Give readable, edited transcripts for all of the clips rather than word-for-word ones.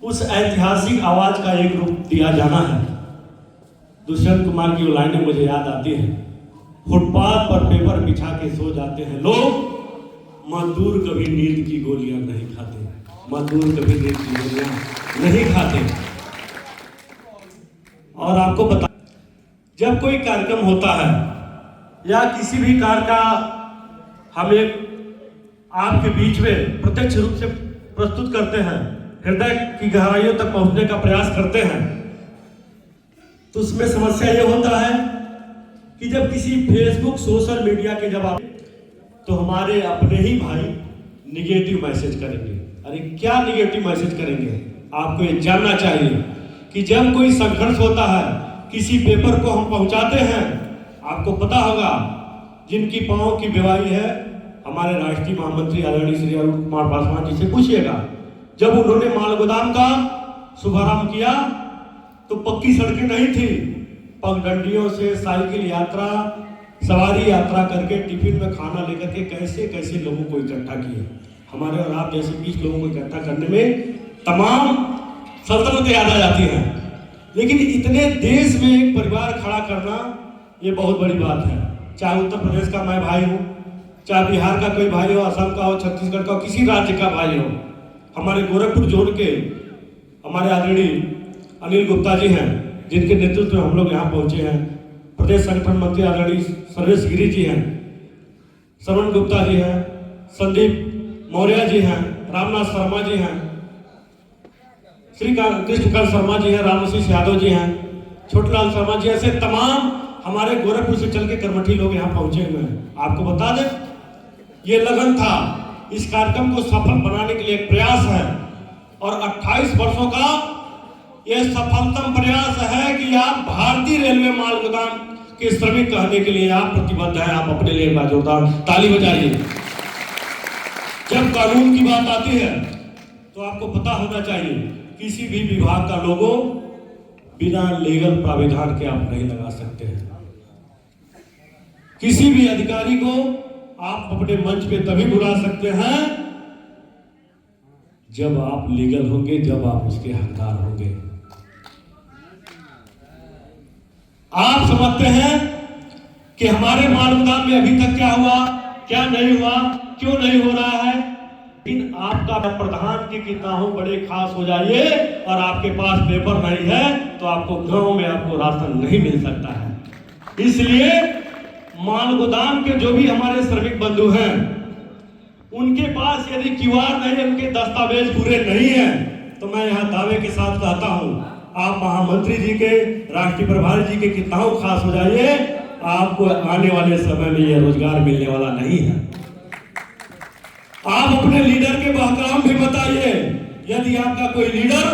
उस ऐतिहासिक आवाज का एक रूप दिया जाना है। दुष्यंत कुमार की वो लाइनें मुझे याद आती हैं। फुटपाथ पर पेपर बिछा के सो जाते हैं लोग, मजदूर कभी नींद की गोलियां नहीं खाते, मजदूर कभी नींद की गोलियां नहीं खाते। और आपको बता, जब कोई कार्यक्रम होता है या किसी भी कार्य का हम एक आपके बीच में प्रत्यक्ष रूप से प्रस्तुत करते हैं, हृदय की गहराइयों तक पहुंचने का प्रयास करते हैं, तो उसमें समस्या ये होता है कि जब किसी फेसबुक सोशल मीडिया के जब आप, तो हमारे अपने ही भाई निगेटिव मैसेज करेंगे। अरे क्या निगेटिव मैसेज करेंगे? आपको ये जानना चाहिए कि जब कोई संघर्ष होता है, किसी पेपर को हम पहुंचाते हैं, आपको पता होगा जिनकी पांव की बेवाई है, हमारे राष्ट्रीय महामंत्री आदरणीय श्री अरुण कुमार पासवान जी से पूछिएगा। जब उन्होंने माल गोदाम का शुभारंभ किया तो पक्की सड़कें नहीं थी, पगडंडियों से साइकिल यात्रा, सवारी यात्रा करके टिफिन में खाना लेकर के कैसे कैसे लोगों को इकट्ठा किए। हमारे और आप जैसे 20 लोगों को इकट्ठा करने में तमाम सल्तनतें याद आ जाती हैं, लेकिन इतने देश में एक परिवार खड़ा करना ये बहुत बड़ी बात है। चाहे उत्तर प्रदेश का मैं भाई हूँ, चाहे बिहार का कोई भाई हो, असम का हो, छत्तीसगढ़ का हो, किसी राज्य का भाई हो, हमारे गोरखपुर जोन के हमारे आदरणीय अनिल गुप्ता जी हैं, जिनके नेतृत्व में हम लोग यहाँ पहुंचे हैं। प्रदेश संगठन मंत्री आदरणीय सर्वेश गिरी जी हैं, श्रवण गुप्ता जी हैं, संदीप मौर्य जी हैं, रामनाथ शर्मा जी हैं, श्री कृष्णकांत शर्मा जी हैं, रामशीष यादव जी हैं, छोटलाल शर्मा जी, ऐसे तमाम हमारे गोरखपुर से चल के कर्मठी लोग यहाँ पहुंचे हुए हैं। आपको बता दें, ये लगन था, इस कार्यक्रम को सफल बनाने के लिए एक प्रयास है और 28 वर्षों का यह सफलतम प्रयास है कि आप भारतीय रेलवे माल गोदाम के श्रमिक कहने के लिए आप प्रतिबद्ध हैं। आप अपने लिए जोरदार ताली बजाइए। जब कानून की बात आती है तो आपको पता होना चाहिए, किसी भी विभाग का लोगो बिना लीगल प्राविधान के आप नहीं लगा सकते हैं। किसी भी अधिकारी को आप अपने मंच पे तभी बुला सकते हैं जब आप लीगल होंगे, जब आप उसके हकदार होंगे। आप समझते हैं कि हमारे माल गोदाम में अभी तक क्या हुआ, क्या नहीं हुआ, क्यों नहीं हो रहा है, लेकिन आपका प्रधान की कितना हो बड़े खास हो जाइए और आपके पास पेपर नहीं है तो आपको गांव में आपको राशन नहीं मिल सकता है। इसलिए माल गोदाम के जो भी हमारे श्रमिक बंधु हैं, उनके पास यदि क्यूआर नहीं, उनके दस्तावेज पूरे नहीं है, तो मैं यहाँ दावे के साथ कहता हूँ, आप महामंत्री जी के, राष्ट्रीय प्रभारी जी के कितना खास हो जाइए, आपको आने वाले समय में यह रोजगार मिलने वाला नहीं है। आप अपने लीडर के बहकाम भी बताइए। यदि आपका कोई लीडर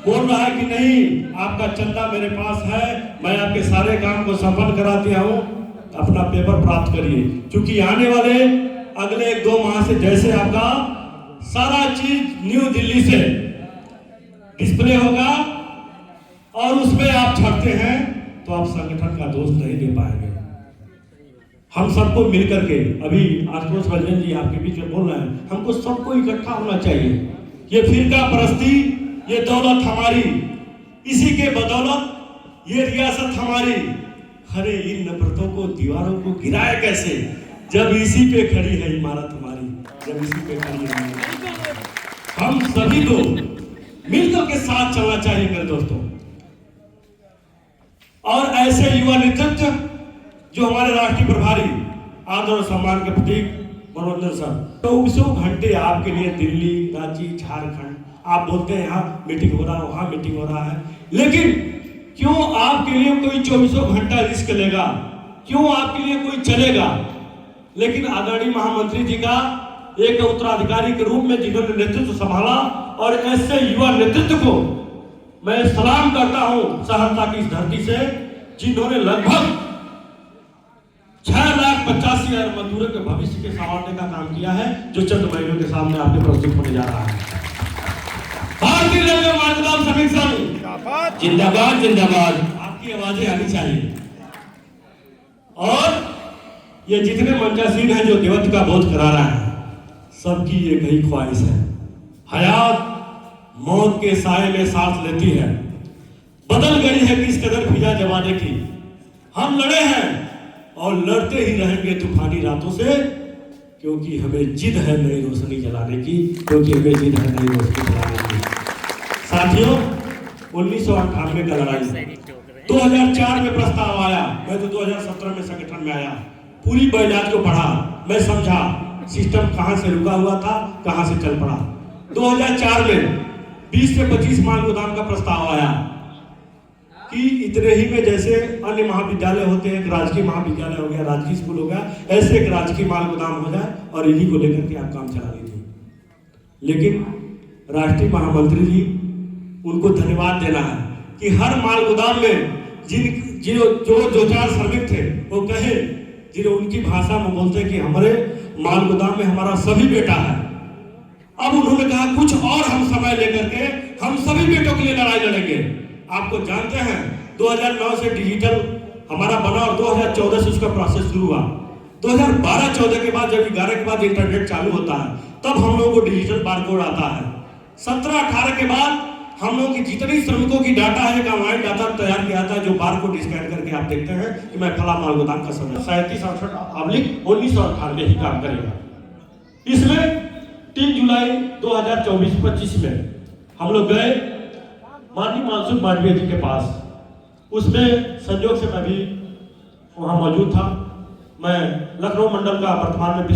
बोल रहा है कि नहीं, आपका चंदा मेरे पास है, मैं आपके सारे काम को संपन्न करा दिया हूं, अपना पेपर प्राप्त करिए, क्योंकि आने वाले अगले 1-2 माह से जैसे आपका सारा चीज न्यू दिल्ली से डिस्प्ले होगा और उसमें आप छापते हैं तो आप संगठन का दोष नहीं दे पाएंगे। हम सबको मिलकर के, अभी आशुतोष रंजन जी आपके बीच में बोल रहे हैं, हमको सबको इकट्ठा होना चाहिए। ये फिरका परस्ती, ये दौलत हमारी, इसी के बदौलत ये रियासत हमारी। अरे इन नफरतों को, दीवारों को गिराए कैसे, जब इसी पे खड़ी है इमारत हमारी, जब इसी पे खड़ी है। हम सभी को मिलकर के साथ चलना चाहिए मेरे दोस्तों। और ऐसे युवा नेतृत्व जो हमारे राष्ट्रीय प्रभारी आदर और सम्मान के प्रतीक मनोरंजन सर, 24 घंटे आपके लिए दिल्ली, रांची, झारखंड, आप बोलते हैं यहाँ मीटिंग हो रहा है, वहां मीटिंग हो रहा है, लेकिन क्यों आपके लिए कोई 24 घंटा रिस्क लेगा, क्यों आपके लिए कोई चलेगा? लेकिन आदरणीय महामंत्री जी का एक उत्तराधिकारी के रूप में जिन्होंने नेतृत्व संभाला, और ऐसे युवा नेतृत्व को मैं सलाम करता हूं सहरसा की इस धरती से, जिन्होंने लगभग 6,85,000 मजदूरों के भविष्य के संवारने का काम किया है, जो चंद महीनों के सामने आपके प्रस्तुत होने जा रहा है। भारतीय रेलवे माल गोदाम श्रमिक संघ जिंदाबाद, जिंदाबाद। आपकी आवाजें आनी चाहिए। और ये जितने मंचासीन हैं जो देवत्व का बोध करा रहा है, सबकी एक ही ख्वाहिश है, हयात मौत के साए में सांस लेती है। बदल गई है किस कदर फिजा जमाने की। हम लड़े हैं और लड़ते ही रहेंगे तूफानी रातों से, क्योंकि हमें जिद है नई रोशनी जलाने की, क्योंकि हमें जिद है नई रोशनी जलाने की। साथियों, 1998 का लड़ाई 2004 में प्रस्ताव आया। मैं तो 2017 में संगठन में आया, पूरी बयान को पढ़ा, मैं समझा सिस्टम कहां से रुका हुआ था, कहां से चल पड़ा। 2004 में 20 से 25 माल गोदाम का प्रस्ताव आया कि इतने ही में जैसे अन्य महाविद्यालय होते हैं, एक राजकीय महाविद्यालय हो गया, राजकीय स्कूल हो गया, ऐसे एक राजकीय माल गोदाम हो जाए और इन्हीं को लेकर के आप काम चला लीजिए। लेकिन राष्ट्रीय महामंत्री जी, उनको धन्यवाद देना है कि हर माल गोदाम में जो चार श्रमिक थे वो कहे, जिन्हें उनकी भाषा में बोलते कि हमारे माल गोदाम में हमारा सभी बेटा है। अब उन्होंने कहा कुछ और हम समय लेकर के हम सभी बेटों के लिए लड़ाई लड़ेंगे। आपको जानते हैं 2009 से डिजिटल हमारा बना और 2014 से उसका प्रोसेस शुरू हुआ। 2012-14 के बाद, जब 11 के बाद इंटरनेट चालू होता है, तब हम लोगों को डिजिटल बारकोड आता है। 17-18 के बाद हम लोगों की जितनी श्रमिकों की डाटा है, एक ऑनलाइन डाटा तैयार किया था, जो बारकोड स्कैन करके आप देखते हैं कि मैं फला माल गोदाम का समय 37/1998 ही काम करेगा। इसमें 3 जुलाई 2024-25 में हम लोग गए माननीय मनसुख मांडविया जी के पास। उसमें संयोग से मैं भी वहां मौजूद था। मैं लखनऊ मंडल का वर्तमान में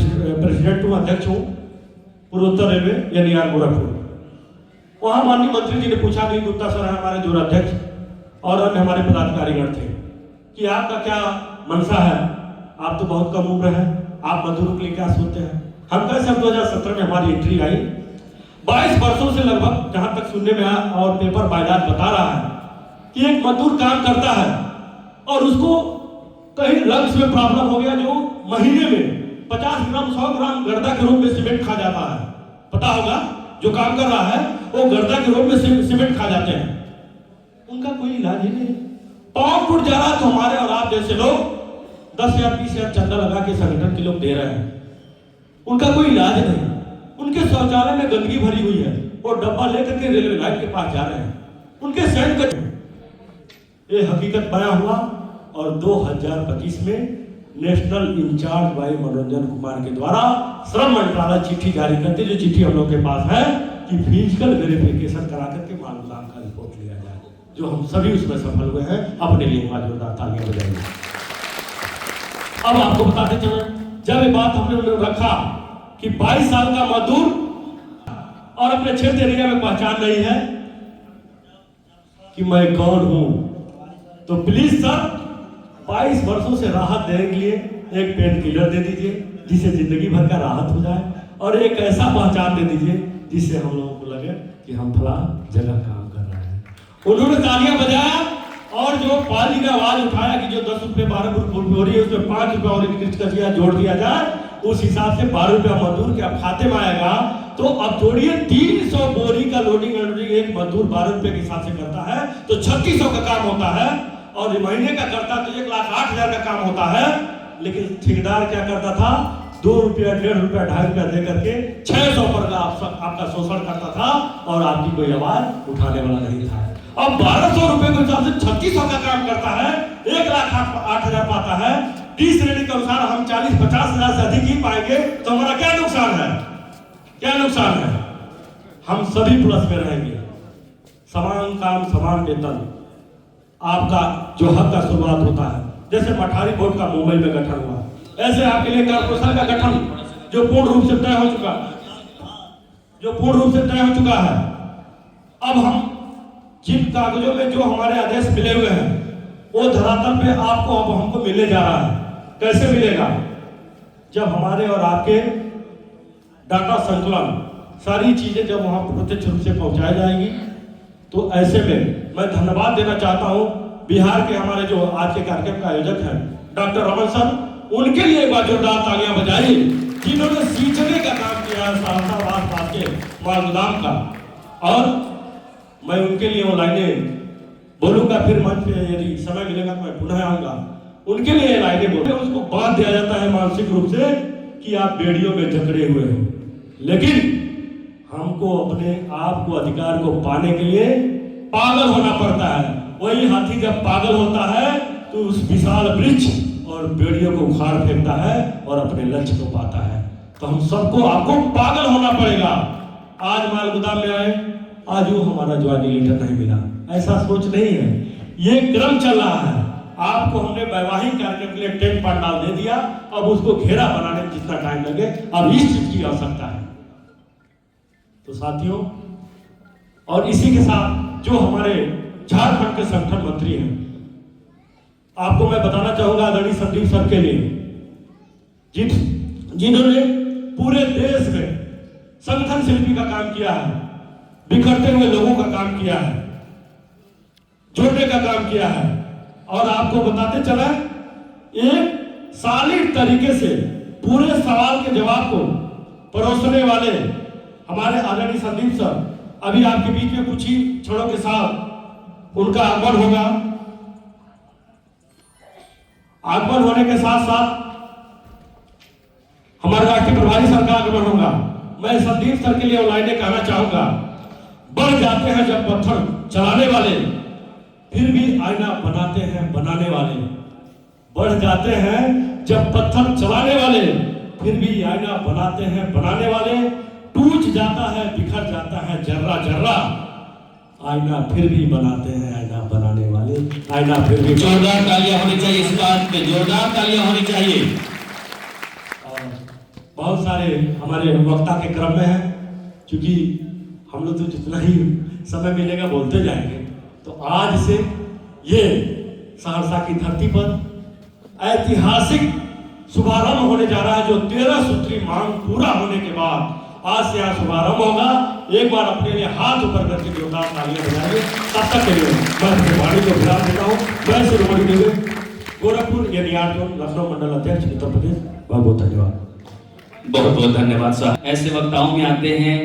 प्रेसिडेंट हूँ, अध्यक्ष हूँ, पूर्वोत्तर रेलवे NER गोरखपुर। वहां माननीय मंत्री जी ने पूछा कि गुप्ता सर है हमारे जो अध्यक्ष और अन्य हमारे पदाधिकारीगण थे कि आपका क्या मंशा है, आप तो बहुत कम उम्र है, आप मजदूरों के लिए क्या सोचते हैं। हम कह सर 2017 में हमारी एंट्री आई, 22 वर्षों से लगभग, जहां तक सुनने में आया और पेपर बायदाद बता रहा है कि एक मजदूर काम करता है और उसको कहीं लंग्स में प्रॉब्लम हो गया, जो महीने में 50 ग्राम 100 ग्राम गर्दा के रूप में सीमेंट खा जाता है। पता होगा, जो काम कर रहा है वो गर्दा के रूप में सीमेंट खा जाते हैं, उनका कोई इलाज ही नहीं। पांव टूट जा रहा तो हमारे और आप जैसे लोग 10,000 20,000 चंदा लगा के संगठन के लोग दे रहे हैं, उनका कोई इलाज नहीं। उनके शौचालय में गंदगी भरी हुई है और डब्बा लेकर के रेलवे लाइन के पास जा रहे हैं, उनके सैन कर। ये हकीकत बयां हुआ और 2025 में नेशनल इंचार्ज भाई मनोरंजन कुमार के द्वारा श्रम मंत्रालय चिट्ठी जारी करते, जो चिट्ठी हम लोग के पास है, कि फिजिकल वेरिफिकेशन करा करके माल गोदाम का रिपोर्ट लिया जाए, जो हम सभी उसमें सफल हुए हैं। अपने लिए जोरदार तालियां बजाएंगे। अब आपको बताते चले, जब ये बात हमने रखा कि 22 साल का मजदूर और अपने क्षेत्र एरिया में पहचान नहीं है कि मैं कौन हूं, तो प्लीज सर 22 वर्षों से राहत देने के लिए एक पेन किलर दे दीजिए, जिससे जिंदगी भर का राहत हो जाए, और एक ऐसा पहचान दे दीजिए जिससे हम लोगों को लगे कि हम फला जगह काम कर रहे हैं। उन्होंने तालियां बजाया और जो पाली ने आवाज उठाया कि जो 10 रुपए 12 बोरी है उसमें 5 रुपए और एक जोड़ दिया जाए, उस हिसाब से 12 रुपया मजदूर के अब खाते में आएगा। तो अब जोड़िए 300 बोरी का लोडिंग अनलोडिंग एक मजदूर 12 रुपए के हिसाब से करता है तो 3600 का काम होता है, और महीने का करता तो 1,08,000 का काम होता है। लेकिन ठेकेदार क्या करता था, 2 रुपया 1.5 रुपया 2.5 रुपया दे करके 600 पर का आपका शोषण करता था और आपकी कोई आवाज उठाने वाला नहीं था। अब 1200 रुपए के हिसाब से 3600 का काम करता है, 1,08,000 पाता है। डी श्रेणी के अनुसार हम 40-50 हजार से अधिक ही पाएंगे, तो हमारा क्या नुकसान है, क्या नुकसान है। हम सभी प्लस में रहेंगे, समान काम समान वेतन, आपका जो हक का शुरुआत होता है। जैसे पठारी बोर्ड का मुंबई में गठन हुआ, ऐसे आपके लिए कॉर्पोरेशन का गठन जो पूर्ण रूप से तय हो चुका, है। अब हम जिन कागजों में जो हमारे आदेश मिले हुए हैं वो धरातल पे आपको अब हमको मिलने जा रहा है। कैसे मिलेगा, जब हमारे और आपके डाटा संकलन सारी चीजें जब वहां प्रत्यक्ष रूप से पहुंचाई जाएगी, तो ऐसे में मैं धन्यवाद देना चाहता हूं बिहार के हमारे जो आज के कार्यक्रम का आयोजक हैं डॉक्टर रमन सर, उनके लिए एक बार जोरदार तालियां बजाइए, जिन्होंने सींचने का काम किया है सहरसा के माल गोदाम का। और मैं उनके लिए वो लाइनें बोलूंगा, फिर मंच पे यदि समय मिलेगा तो मैं पुनः आऊंगा। उनके लिए लाइनें बोलूंगा, उसको बांध दिया जाता है मानसिक रूप से कि आप बेड़ियों में जकड़े हुए हो, लेकिन हमको अपने आप को अधिकार को पाने के लिए पागल होना पड़ता है। वही हाथी जब पागल होता है तो उस विशाल वृक्ष और बेड़ियों को उखाड़ फेंकता है और अपने लक्ष्य को पाता है। तो हम सबको आपको पागल होना पड़ेगा। आज माल गोदाम में आए, आज वो हमारा ज्वाइनिंग लेटर नहीं मिला, ऐसा सोच नहीं है। ये क्रम चल रहा है। आपको हमने वैवाहिक कार्यक्रम के लिए टेंट पंडाल दे दिया, अब उसको घेरा बनाने में जितना टाइम लगे अब इस चीज की आवश्यकता है। तो साथियों, और इसी के साथ जो हमारे झारखंड के संगठन मंत्री हैं, आपको मैं बताना चाहूंगा आदरणीय संदीप सर के लिए, जिन्होंने पूरे देश में संगठन शिल्पी का काम किया है, बिखरते हुए लोगों का काम किया है, जोड़ने का काम किया है। और आपको बताते चला, एक सॉलिड तरीके से पूरे सवाल के जवाब को परोसने वाले हमारे आदरणीय संदीप सर अभी आपके बीच में कुछ ही क्षणों के साथ उनका आगमन होगा। आगमन होने के साथ साथ हमारे राष्ट्रीय प्रभारी सर का आगमन होगा। मैं संदीप सर के लिए ऑनलाइन कहना चाहूंगा, बढ़ जाते हैं जब पत्थर चलाने वाले, फिर भी आईना बनाते हैं बनाने वाले। बढ़ जाते हैं जब पत्थर चलाने वाले, फिर भी आईना बनाते हैं बनाने वाले। टूट जाता है बिखर जाता है जर्रा जर्रा, आईना फिर भी बनाते हैं आईना बनाने वाले। आईना फिर भी। जोरदार तालियां होनी चाहिए इस बात पे, जोरदार तालियां होनी चाहिए। और बहुत सारे हमारे वक्ता के क्रम में है, क्योंकि हम लोग तो जितना ही समय मिलेगा बोलते जाएंगे। तो आज से ये सहरसा की धरती पर ऐतिहासिक शुभारंभ होने जा रहा है, जो 13 सूत्री मांग पूरा होने के बाद आज से यहाँ शुभारंभ होगा। एक बार अपने लिए हाथ ऊपर करके जोरदार तालियां बजाइए। तब तक के लिए मैं वाणी को विराम देता हूँ। मैं शिरोमणि देवे, गोरखपुर एनईआर जोन लखनऊ मंडल अध्यक्ष, उत्तर प्रदेश। बहुत बहुत धन्यवाद। बहुत बहुत धन्यवाद साहब। ऐसे वक्ताओं में आते हैं